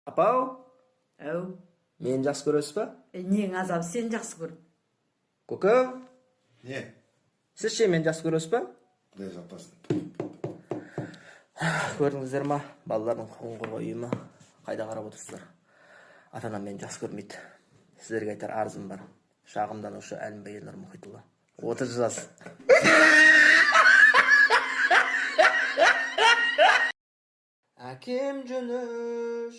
Апау, Әу, мені жақсы көресіз ба? нең азап сен жақсы көр. Көке, Не? сіз ше мені жақсы көресіз ба? Құдай сақтасын. Көрдіңіздер ма? Балалардың құқығын қорғау ұйымы қайда қарап отырсыздар? Ата-анам мені жақсы көрмейді. Сіздерге айтар арызым бар. Шағымданушы Әлімбай Елнұр Мұхитұлы. 30 жас. Әкем жүніш,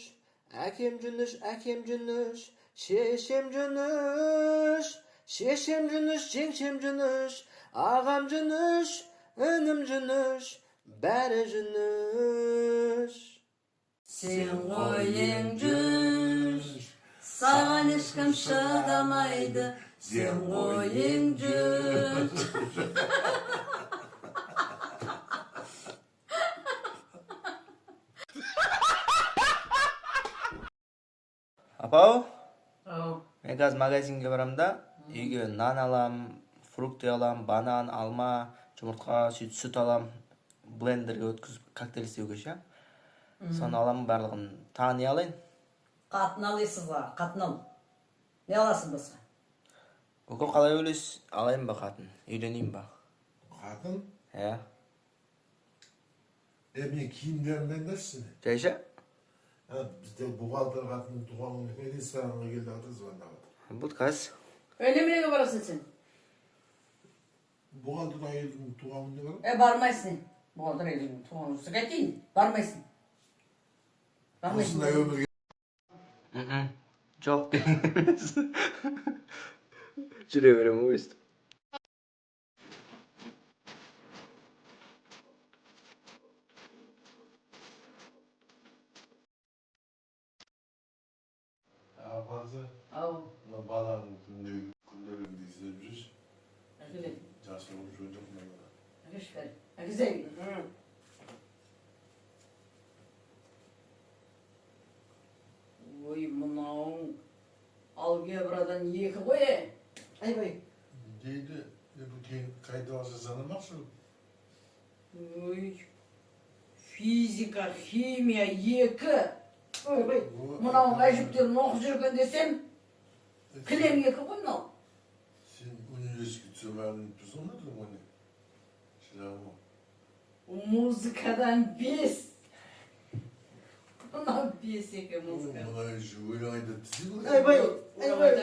әкем жүніш, әкем жүніш, шешем жүніш, шешем жүніш, жеңшем жүніш, ағам жүніш, інім жүніш, бәрі жүніш. Сен ойың жүр, саған ешкім шыдамайды. Сен ойың жүр. Апау, Әу, мен қазір магазинге барам да, үйге нан алам, фрукты алам, банан, алма, жұмыртқа, сүт алам, блендерге өткізіп коктейль істеуге ше. Соны алам, барлығын таны алайын. қатын алайсыз ба, қатын ал. Не аласың басқа? Көке қалай ойлайсыз? Алайын ба қатын? Үйленейін ба? Қатын? Иә. Мен киімдерімден дәшсіне. Жайша? Бізде бұғалтыр қатының туғанын ресторанға келді атыр звондағатыр. Бұл қаз. Немереге барасың сен? Бұғалтыр әйелдің туғанын не бар? Бармайсың. Бұғалтыр әйелдің туғанын қайтейін. Бармайсың. Осындай өмірге Жоқ. Жүре берем өйстіп. апасы Ау, мына баланың күнделігінде істеп жүрсі. әкеле. Жасырып жүрген жоқ мен бала. Әкеш бәр. Әкесей. Ой, мынауың алгебрадан 2 қой. Айбай. Дейді, бұл қайда алса санамақшы? Ой, физика, химия 2. Ойбай, мынауың әжіптерін оқып жүрген десем, кілем 2 қой мынау. Сен университетке түсіп әңгімеп тұрсың ба тұрмын оны? Шыдамы. Музыкадан 5. Мынау 5 екен музыка. Мына өлең айтады десей ғой. Айбай, айбай.